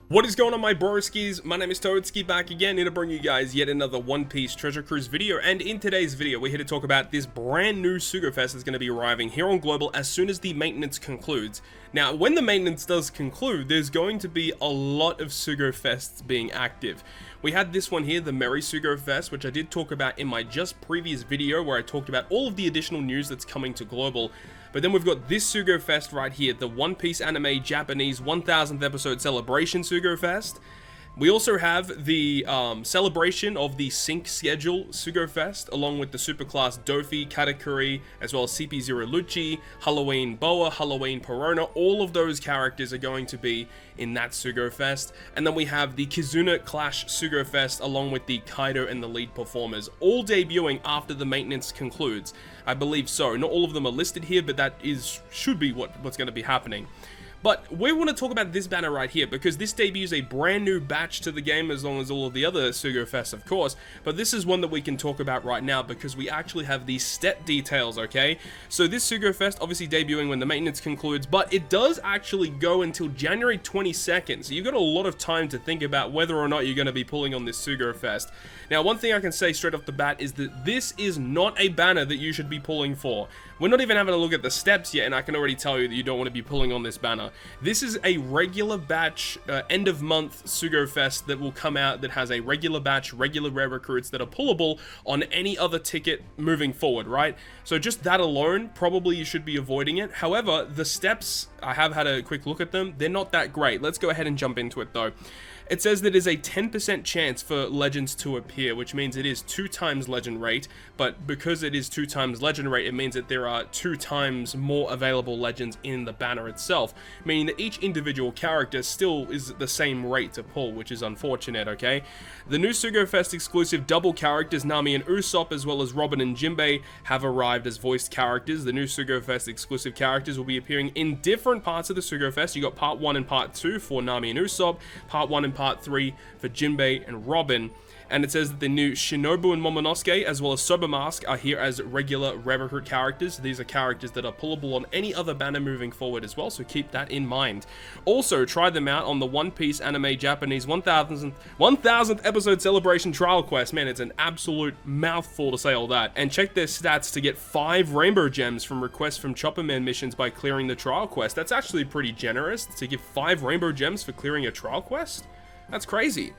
What is going on, my broskiis? My name is Toadskii, back again here to bring you guys yet another One Piece Treasure Cruise video, and in today's video we're here to talk about this brand new Sugo-Fest that's going to be arriving here on Global as soon as the maintenance concludes. Now, when the maintenance does conclude, there's going to be a lot of Sugo-Fests being active. We had this one here, the Merry Sugo-Fest, which I did talk about in my just previous video where I talked about all of the additional news that's coming to Global. But then we've got this Sugo-Fest right here, the One Piece Anime Japanese 1000th episode celebration Sugo-Fest. We also have the celebration of the sync schedule Sugo-Fest, along with the superclass Dofi, Katakuri, as well as CP0 Lucci, Halloween Boa, Halloween Peruna. All of those characters are going to be in that Sugo-Fest. And then we have the Kizuna Clash Sugo-Fest, along with the Kaido and the lead performers, all debuting after the maintenance concludes. I believe so. Not all of them are listed here, but that should be what's going to be happening. But we want to talk about this banner right here, because this debuts a brand new batch to the game, as long as all of the other Sugo-Fests, of course. But this is one that we can talk about right now, because we actually have these step details, okay? So this Sugo-Fest, obviously debuting when the maintenance concludes, but it does actually go until January 22nd. So you've got a lot of time to think about whether or not you're going to be pulling on this Sugo-Fest. Now, one thing I can say straight off the bat is that this is not a banner that you should be pulling for. We're not even having a look at the steps yet, and I can already tell you that you don't want to be pulling on this banner. This is a regular batch, end of month Sugo-Fest that will come out that has a regular batch, regular rare recruits that are pullable on any other ticket moving forward, right? So just that alone, probably you should be avoiding it. However, the steps, I have had a quick look at them, they're not that great. Let's go ahead and jump into it though. It says that is a 10% chance for legends to appear, which means it is 2 times legend rate, but because it is 2 times legend rate, it means that there are 2 times more available legends in the banner itself, meaning that each individual character still is the same rate to pull, which is unfortunate, okay? The new Sugo-Fest exclusive double characters, Nami and Usopp, as well as Robin and Jinbe, have arrived as voiced characters. The new Sugo-Fest exclusive characters will be appearing in different parts of the Sugo-Fest. You got part 1 and part 2 for Nami and Usopp, part 1 and part 3 for Jinbe and Robin. And it says that the new Shinobu and Momonosuke, as well as Sober Mask, are here as regular rare recruit characters. These are characters that are pullable on any other banner moving forward as well, so keep that in mind. Also, try them out on the One Piece Anime Japanese 1000th episode celebration trial quest. Man, it's an absolute mouthful to say all that. And check their stats to get 5 rainbow gems from requests from Chopper Man missions by clearing the trial quest. That's actually pretty generous to give 5 rainbow gems for clearing a trial quest. That's crazy.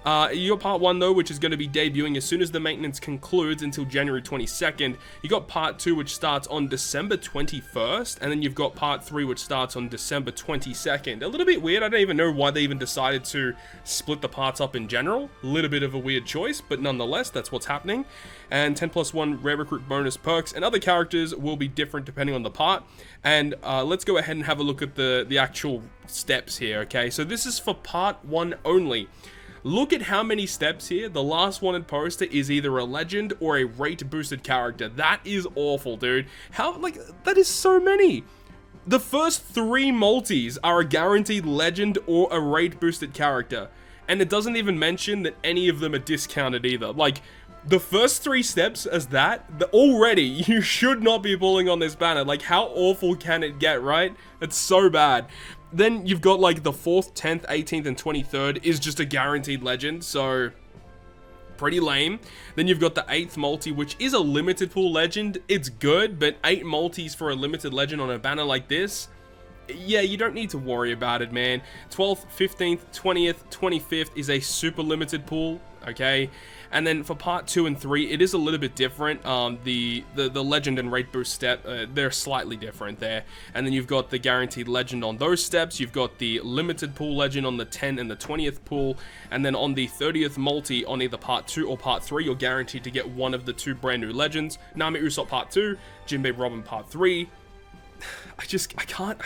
You got part 1 though, which is going to be debuting as soon as the maintenance concludes until January 22nd. You got part 2, which starts on December 21st, and then you've got part 3, which starts on December 22nd. A little bit weird. I don't even know why they even decided to split the parts up in general. A little bit of a weird choice, but nonetheless, that's what's happening. And 10+1 rare recruit bonus perks and other characters will be different depending on the part. And let's go ahead and have a look at the actual steps here, okay? So this is for part 1 only. Look at how many steps here. The last wanted poster is either a legend or a rate boosted character. That is awful, dude. That is so many. The first 3 multis are a guaranteed legend or a rate boosted character. And it doesn't even mention that any of them are discounted either. Like, the first 3 steps as that, already, you should not be pulling on this banner. Like, how awful can it get, right? It's so bad. Then you've got like the 4th, 10th, 18th, and 23rd is just a guaranteed legend, so pretty lame. Then you've got the 8th multi, which is a limited pool legend. It's good, but 8 multis for a limited legend on a banner like this, yeah, you don't need to worry about it, man. 12th, 15th, 20th, 25th is a super limited pool, okay? And then for part 2 and 3, it is a little bit different. The legend and rate boost step, they're slightly different there. And then you've got the guaranteed legend on those steps. You've got the limited pool legend on the 10th and the 20th pool. And then on the 30th multi on either part 2 or part 3, you're guaranteed to get one of the 2 brand new legends. Nami Usopp part 2, Jinbe Robin part 3. I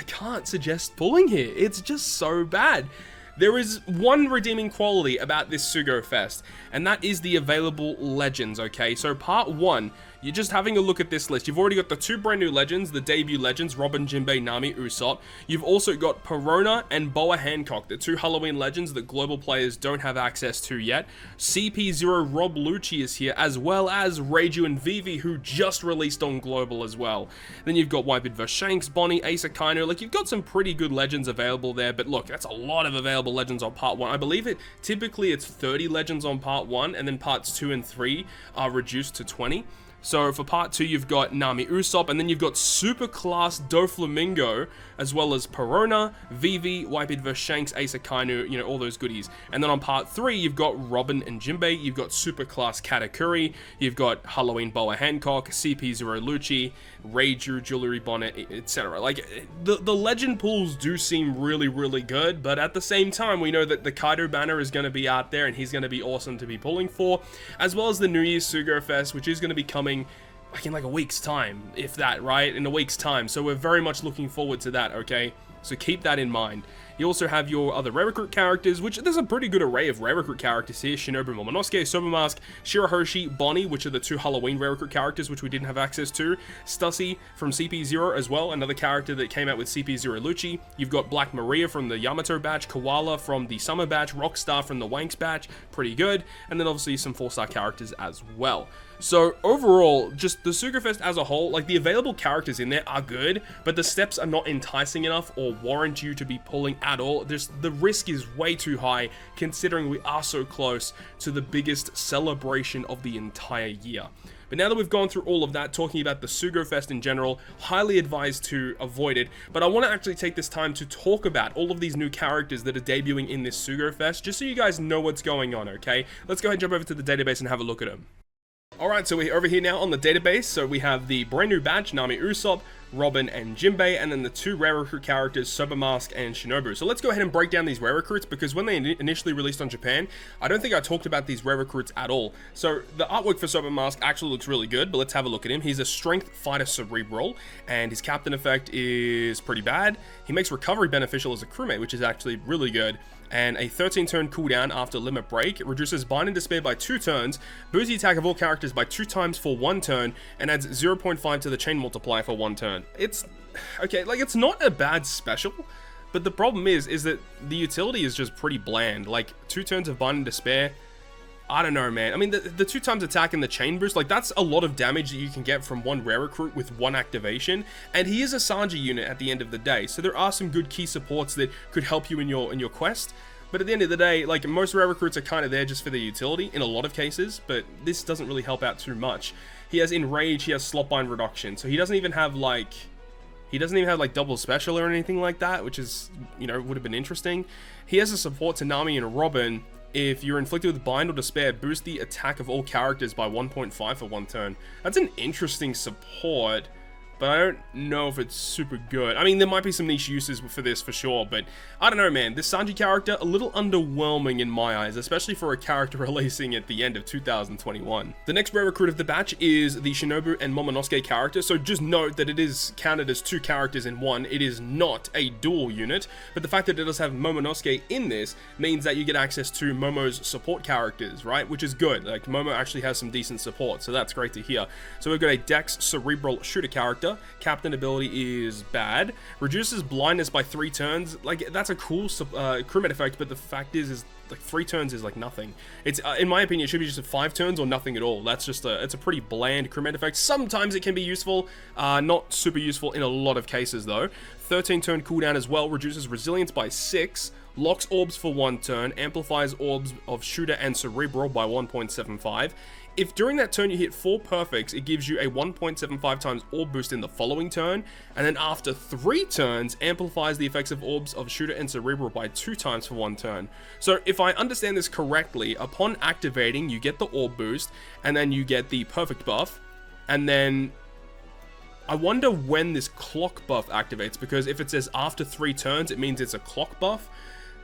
can't suggest pulling here. It's just so bad. There is one redeeming quality about this Sugo-Fest, and that is the available legends, okay? So part 1, you're just having a look at this list. You've already got the 2 brand new legends, the debut legends, Robin, Jinbe, Nami, Usopp. You've also got Peruna and Boa Hancock, the 2 Halloween legends that global players don't have access to yet. CP0 Rob Lucci is here, as well as Reiju and Vivi, who just released on global as well. Then you've got Whitebeard vs Shanks, Bonnie, Asa Kaino. Like, you've got some pretty good legends available there, but look, that's a lot of available legends on part 1. I believe typically it's 30 legends on part 1, and then parts 2 and 3 are reduced to 20. So for part 2, you've got Nami Usopp, and then you've got Super Class Doflamingo, as well as Peruna, Vivi, Whitebeard vs Shanks, Asa Kainu, you know, all those goodies. And then on part 3, you've got Robin and Jinbe, you've got Super Class Katakuri, you've got Halloween Boa Hancock, CP0 Lucci, Reiju, Jewelry Bonnet, etc. Like, the legend pools do seem really, really good, but at the same time, we know that the Kaido banner is going to be out there, and he's going to be awesome to be pulling for, as well as the New Year's Sugo-Fest, which is going to be coming like in like a week's time, if that, right? In a week's time. So we're very much looking forward to that, okay? So keep that in mind. You also have your other rare recruit characters, which there's a pretty good array of rare recruit characters here. Shinobu Momonosuke, Sobermask, Shirahoshi, Bonnie, which are the 2 Halloween rare recruit characters, which we didn't have access to. Stussy from CP0 as well, another character that came out with CP0 Lucci. You've got Black Maria from the Yamato batch, Koala from the Summer batch, Rockstar from the Wanks batch, pretty good. And then obviously some 4-star characters as well. So overall, just the Sugo-Fest as a whole, like the available characters in there are good, but the steps are not enticing enough or warrant you to be pulling at all. The risk is way too high considering we are so close to the biggest celebration of the entire year. But now that we've gone through all of that, talking about the Sugo-Fest in general, highly advised to avoid it. But I want to actually take this time to talk about all of these new characters that are debuting in this Sugo-Fest, just so you guys know what's going on, okay? Let's go ahead and jump over to the database and have a look at them. Alright, so we're over here now on the database. So we have the brand new batch, Nami Usopp, Robin and Jinbe, and then the 2 rare recruit characters, Sobermask and Shinobu. So let's go ahead and break down these rare recruits, because when they initially released on Japan, I don't think I talked about these rare recruits at all. So the artwork for Sobermask actually looks really good, but let's have a look at him. He's a strength fighter cerebral, and his captain effect is pretty bad. He makes recovery beneficial as a crewmate, which is actually really good. And a 13-turn cooldown after limit break. It reduces Bind and Despair by 2 turns, boosts the attack of all characters by 2 times for 1 turn, and adds 0.5 to the chain multiplier for 1 turn. It's okay, like, it's not a bad special, but the problem is that the utility is just pretty bland. Like, 2 turns of Bind and Despair, I don't know, man. I mean, the 2 times attack and the chain boost, like, that's a lot of damage that you can get from one rare recruit with 1 activation, and he is a Sanji unit at the end of the day, so there are some good key supports that could help you in your quest. But at the end of the day, like, most rare recruits are kind of there just for the utility in a lot of cases, but this doesn't really help out too much. He has Enrage, he has Slot Bind Reduction, so he doesn't even have like double special or anything like that, which is, you know, would have been interesting. He has a support to Nami and Robin. If you're inflicted with Bind or Despair, boost the attack of all characters by 1.5 for 1 turn. That's an interesting support, but I don't know if it's super good. I mean, there might be some niche uses for this for sure, but I don't know, man. This Sanji character, a little underwhelming in my eyes, especially for a character releasing at the end of 2021. The next rare recruit of the batch is the Shinobu and Momonosuke character, so just note that it is counted as 2 characters in one. It is not a dual unit, but the fact that it does have Momonosuke in this means that you get access to Momo's support characters, right? Which is good. Like, Momo actually has some decent support, so that's great to hear. So we've got a Dex Cerebral Shooter character. Captain ability is bad. Reduces blindness by 3 turns. Like, that's a cool crewmate effect, but the fact is like 3 turns is like nothing. It's in my opinion, it should be just 5 turns or nothing at all. That's just it's a pretty bland crewmate effect. Sometimes it can be useful, not super useful in a lot of cases though. 13-turn cooldown as well. Reduces resilience by 6. Locks orbs for 1 turn. Amplifies orbs of Shooter and Cerebral by 1.75. If during that turn you hit 4 perfects, it gives you a 1.75 times orb boost in the following turn, and then after 3 turns, amplifies the effects of orbs of Shooter and Cerebral by 2 times for 1 turn. So if I understand this correctly, upon activating, you get the orb boost, and then you get the perfect buff, and then I wonder when this clock buff activates, because if it says after 3 turns, it means it's a clock buff.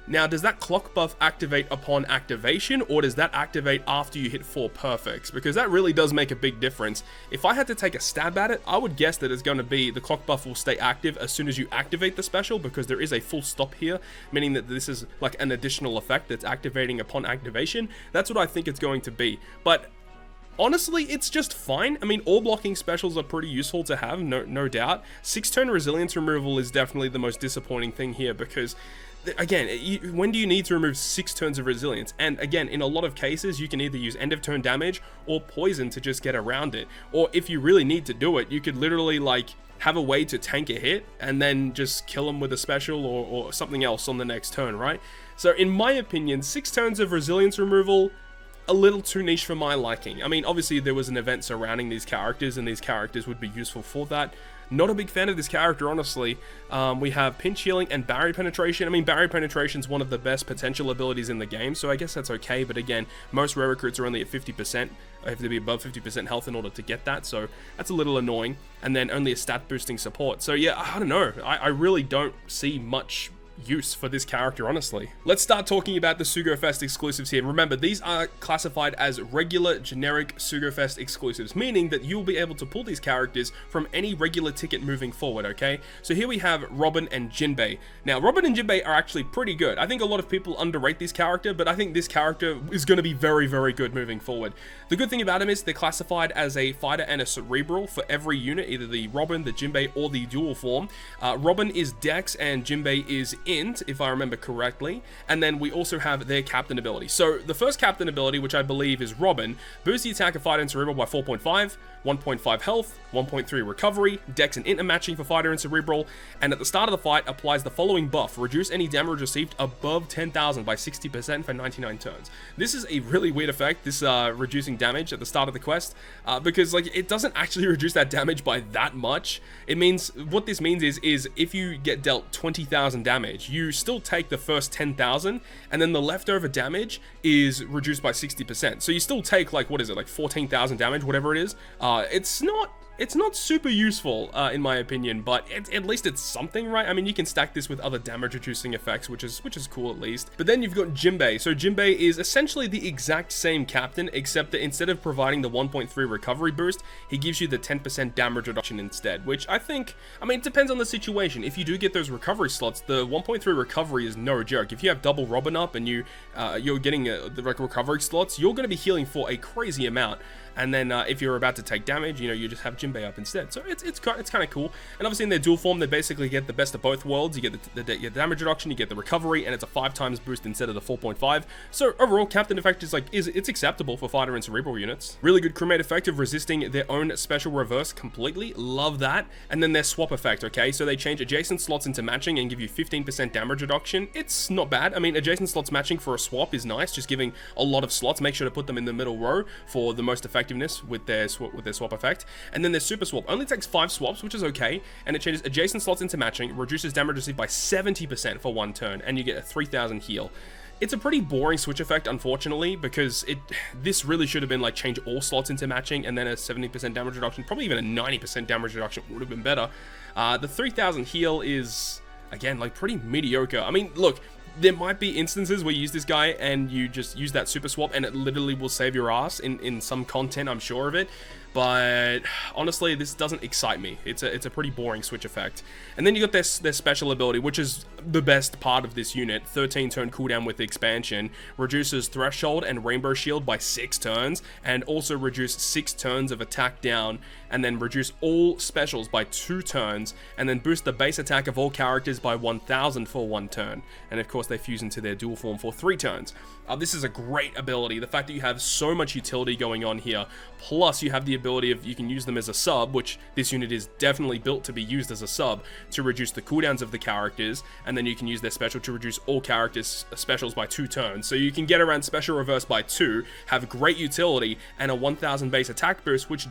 Now, does that clock buff activate upon activation, or does that activate after you hit 4 perfects? Because that really does make a big difference. If I had to take a stab at it, I would guess that it's going to be the clock buff will stay active as soon as you activate the special, because there is a full stop here, meaning that this is like an additional effect that's activating upon activation. That's what I think it's going to be. But honestly, it's just fine. I mean, all blocking specials are pretty useful to have, no doubt. 6-turn resilience removal is definitely the most disappointing thing here, because again, when do you need to remove 6 turns of resilience? And again, in a lot of cases, you can either use end of turn damage or poison to just get around it. Or if you really need to do it, you could literally like have a way to tank a hit and then just kill them with a special or something else on the next turn, right? So in my opinion, 6 turns of resilience removal, a little too niche for my liking. I mean, obviously there was an event surrounding these characters and these characters would be useful for that. Not a big fan of this character, honestly. We have pinch healing and barrier penetration. I mean, barrier penetration is one of the best potential abilities in the game, so I guess that's okay. But again, most rare recruits are only at 50%. I have to be above 50% health in order to get that, so that's a little annoying. And then only a stat boosting support. So yeah, I don't know. I really don't see much use for this character, honestly. Let's start talking about the Sugo-Fest exclusives here. Remember, these are classified as regular generic Sugo-Fest exclusives, meaning that you'll be able to pull these characters from any regular ticket moving forward, okay? So here we have Robin and Jinbe. Now, Robin and Jinbe are actually pretty good. I think a lot of people underrate this character, but I think this character is going to be very, very good moving forward. The good thing about him is they're classified as a fighter and a cerebral for every unit, either the Robin, the Jinbe, or the dual form. Robin is Dex and Jinbe is Int, if I remember correctly, and then we also have their captain ability. So the first captain ability, which I believe is Robin, boosts the attack of fighter and cerebral by 4.5, 1.5 health, 1.3 recovery, Dex and Int are matching for fighter and cerebral, and at the start of the fight applies the following buff: reduce any damage received above 10,000 by 60% for 99 turns. This is a really weird effect, this reducing damage at the start of the quest, because like it doesn't actually reduce that damage by that much. It means, what this means is if you get dealt 20,000 damage, you still take the first 10,000, and then the leftover damage is reduced by 60%. So you still take like, what is it, like 14,000 damage, whatever it is. It's not super useful, in my opinion, but at least it's something, right? I mean, you can stack this with other damage reducing effects, which is cool at least. But then you've got Jinbe. So Jinbe is essentially the exact same captain, except that instead of providing the 1.3 recovery boost, he gives you the 10% damage reduction instead, which I think, I mean, it depends on the situation. If you do get those recovery slots, the 1.3 recovery is no joke. If you have double Robin up and you're getting the recovery slots, you're going to be healing for a crazy amount. And then if you're about to take damage, you know, you just have Jinbe up instead. So it's kind of cool. And obviously in their dual form, they basically get the best of both worlds. You get the damage reduction, you get the recovery, and it's a 5 times boost instead of the 4.5. So overall, Captain effect is it's acceptable for fighter and cerebral units. Really good crewmate effect of resisting their own special reverse completely. Love that. And then their swap effect, okay? So they change adjacent slots into matching and give you 15% damage reduction. It's not bad. I mean, adjacent slots matching for a swap is nice, just giving a lot of slots. Make sure to put them in the middle row for the most effectiveness with their swap effect. And then their super swap only takes 5 swaps, which is okay, and it changes adjacent slots into matching, reduces damage received by 70% for 1 turn, and you get a 3000 heal. It's a pretty boring switch effect, unfortunately, because this really should have been like change all slots into matching and then a 70% damage reduction, probably even a 90% damage reduction would have been better. The 3000 heal is, again, like pretty mediocre. I mean, look, there might be instances where you use this guy and you just use that super swap and it literally will save your ass in some content, I'm sure of it. But honestly, this doesn't excite me. It's a pretty boring switch effect. And then you got their special ability, which is the best part of this unit. 13 turn cooldown with the expansion, reduces Threshold and Rainbow Shield by 6 turns, and also reduce 6 turns of attack down, and then reduce all specials by 2 turns, and then boost the base attack of all characters by 1000 for 1 turn. And of course, they fuse into their dual form for 3 turns. This is a great ability. The fact that you have so much utility going on here, plus you have the ability of you can use them as a sub, which this unit is definitely built to be used as a sub, to reduce the cooldowns of the characters, and then you can use their special to reduce all characters' specials by 2 turns. So you can get around special reverse by 2, have great utility, and a 1000 base attack boost, which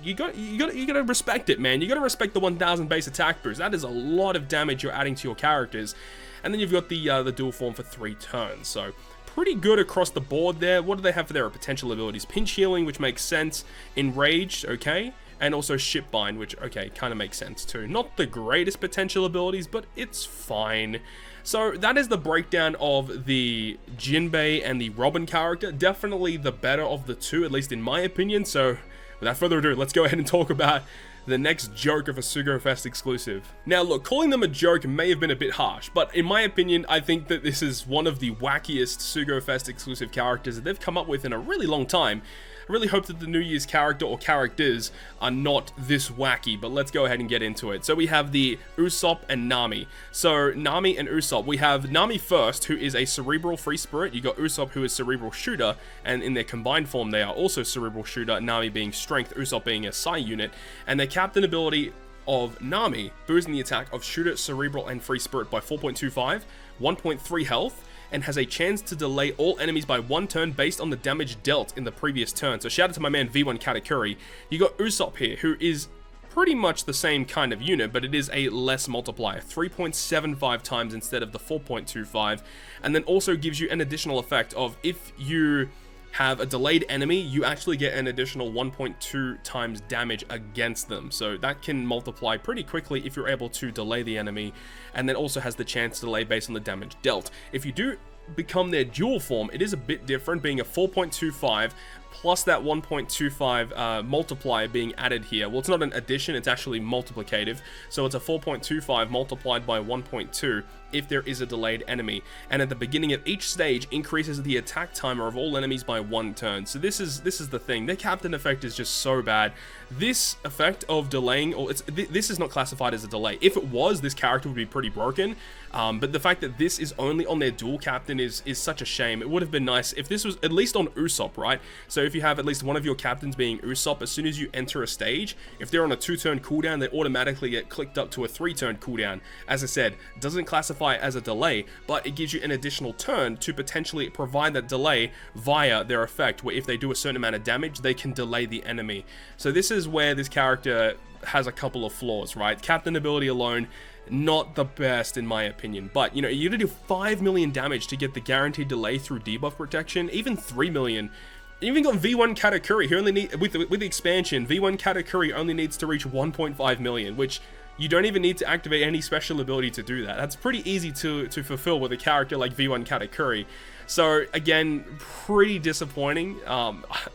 you gotta respect it, man. You gotta respect the 1000 base attack boost. That is a lot of damage you're adding to your characters. And then you've got the dual form for 3 turns. So pretty good across the board there. What do they have for their potential abilities? Pinch healing, which makes sense. Enraged, okay. And also Shipbind, which, okay, kind of makes sense too. Not the greatest potential abilities, but it's fine. So that is the breakdown of the Jinbe and the Robin character. Definitely the better of the two, at least in my opinion. So without further ado, let's go ahead and talk about the next joke of a Sugo-Fest exclusive. Now look, calling them a joke may have been a bit harsh, but in my opinion, I think that this is one of the wackiest Sugo-Fest exclusive characters that they've come up with in a really long time. I really hope that the New Year's character or characters are not this wacky, but let's go ahead and get into it. So we have the Usopp and Nami. So Nami and Usopp, we have Nami first, who is a cerebral free spirit. You got Usopp, who is cerebral shooter, and in their combined form they are also cerebral shooter, Nami being strength, Usopp being a psi unit, and their captain ability of Nami, boosting the attack of shooter, cerebral, and free spirit by 4.25, 1.3 health, and has a chance to delay all enemies by 1 turn based on the damage dealt in the previous turn. So shout out to my man V1 Katakuri. You got Usopp here, who is pretty much the same kind of unit, but it is a less multiplier, 3.75 times instead of the 4.25, and then also gives you an additional effect of if you have a delayed enemy, you actually get an additional 1.2 times damage against them. So that can multiply pretty quickly if you're able to delay the enemy, and then also has the chance to delay based on the damage dealt. If you do become their dual form, it is a bit different, being a 4.25 plus that 1.25 multiplier being added here. Well, it's not an addition, it's actually multiplicative. So it's a 4.25 multiplied by 1.2 if there is a delayed enemy. And at the beginning of each stage, increases the attack timer of all enemies by 1 turn. So this is the thing. Their captain effect is just so bad. This effect of delaying, or this is not classified as a delay. If it was, this character would be pretty broken. But the fact that this is only on their dual captain is such a shame. It would have been nice if this was at least on Usopp, right? So if you have at least one of your captains being Usopp, as soon as you enter a stage, if they're on a 2-turn cooldown, they automatically get clicked up to a 3-turn cooldown. As I said, doesn't classify as a delay, but it gives you an additional turn to potentially provide that delay via their effect, where if they do a certain amount of damage, they can delay the enemy. So this is where this character has a couple of flaws, right? Captain ability alone, not the best in my opinion, but you know, you're gonna do 5 million damage to get the guaranteed delay through debuff protection, even 3 million. You even got V1 Katakuri, who only need, with the expansion, V1 Katakuri only needs to reach 1.5 million, which you don't even need to activate any special ability to do that. That's pretty easy to fulfill with a character like V1 Katakuri. So again, pretty disappointing.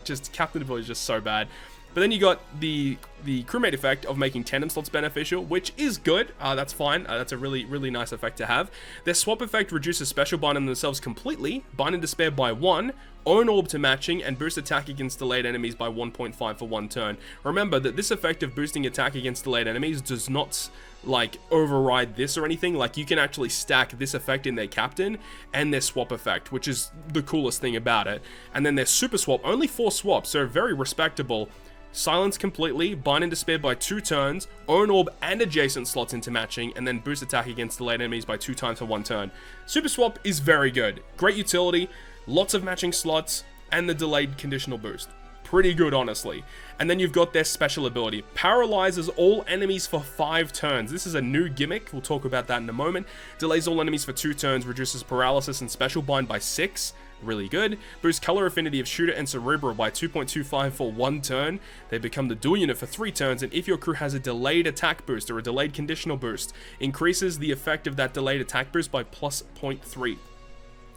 Just captain ability is just so bad. But then you got the crewmate effect of making tandem slots beneficial, which is good. That's fine. That's a really nice effect to have. Their swap effect reduces special bind on themselves completely, bind and despair by 1, own orb to matching, and boost attack against delayed enemies by 1.5 for 1 turn. Remember that this effect of boosting attack against delayed enemies does not like override this or anything. Like, you can actually stack this effect in their captain and their swap effect, which is the coolest thing about it. And then their super swap, only 4 swaps, so very respectable. Silence completely, bind and despair by 2 turns, own orb and adjacent slots into matching, and then boost attack against delayed enemies by 2 times for 1 turn. Super swap is very good. Great utility, lots of matching slots, and the delayed conditional boost. Pretty good, honestly. And then you've got their special ability. Paralyzes all enemies for 5 turns. This is a new gimmick. We'll talk about that in a moment. Delays all enemies for 2 turns. Reduces paralysis and special bind by 6. Really good. Boosts color affinity of shooter and cerebral by 2.25 for 1 turn. They become the dual unit for 3 turns. And if your crew has a delayed attack boost or a delayed conditional boost, increases the effect of that delayed attack boost by plus 0.3.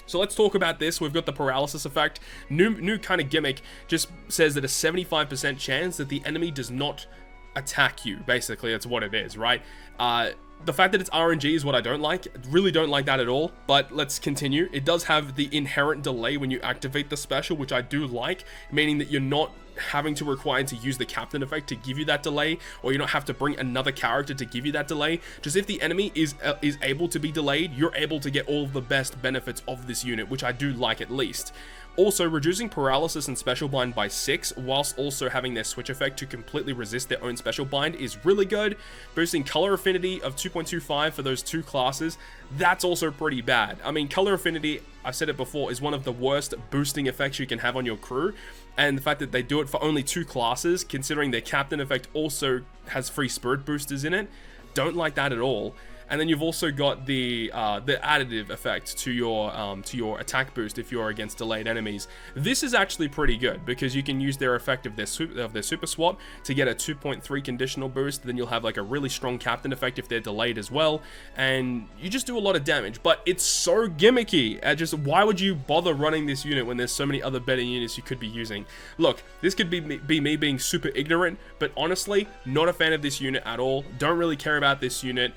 So let's talk about this. We've got the paralysis effect. New kind of gimmick, just says that a 75% chance that the enemy does not attack you. Basically, that's what it is, right? The fact that it's RNG is what I don't like. Really don't like that at all, but let's continue. It does have the inherent delay when you activate the special, which I do like, meaning that you're not having to require to use the captain effect to give you that delay, or you don't have to bring another character to give you that delay. Just if the enemy is able to be delayed, you're able to get all of the best benefits of this unit, which I do like at least. Also, reducing paralysis and special bind by 6, whilst also having their switch effect to completely resist their own special bind is really good. Boosting color affinity of 2.25 for those 2 classes, that's also pretty bad. I mean, color affinity, I've said it before, is one of the worst boosting effects you can have on your crew. And the fact that they do it for only 2 classes, considering their captain effect also has free spirit boosters in it, don't like that at all. And then you've also got the additive effect to your attack boost if you're against delayed enemies. This is actually pretty good because you can use their effect of their super swap to get a 2.3 conditional boost. Then you'll have like a really strong captain effect if they're delayed as well, and you just do a lot of damage. But it's so gimmicky. Just why would you bother running this unit when there's so many other better units you could be using? Look, this could be me being super ignorant, but honestly, not a fan of this unit at all. Don't really care about this unit.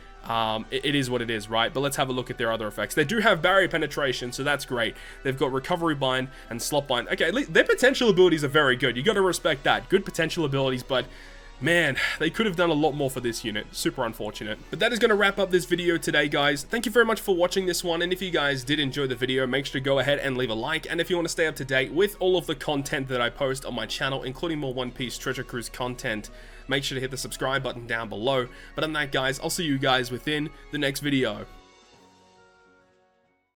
it is what it is, right? But let's have a look at their other effects. They do have barrier penetration, so that's great. They've got recovery bind and slot bind. Okay, at least their potential abilities are very good. You got to respect that. Good potential abilities, but man, they could have done a lot more for this unit. Super unfortunate. But that is going to wrap up this video today, guys. Thank you very much for watching this one. And if you guys did enjoy the video, make sure to go ahead and leave a like. And if you want to stay up to date with all of the content that I post on my channel, including more One Piece Treasure Cruise content, make sure to hit the subscribe button down below. But other than that, guys, I'll see you guys within the next video.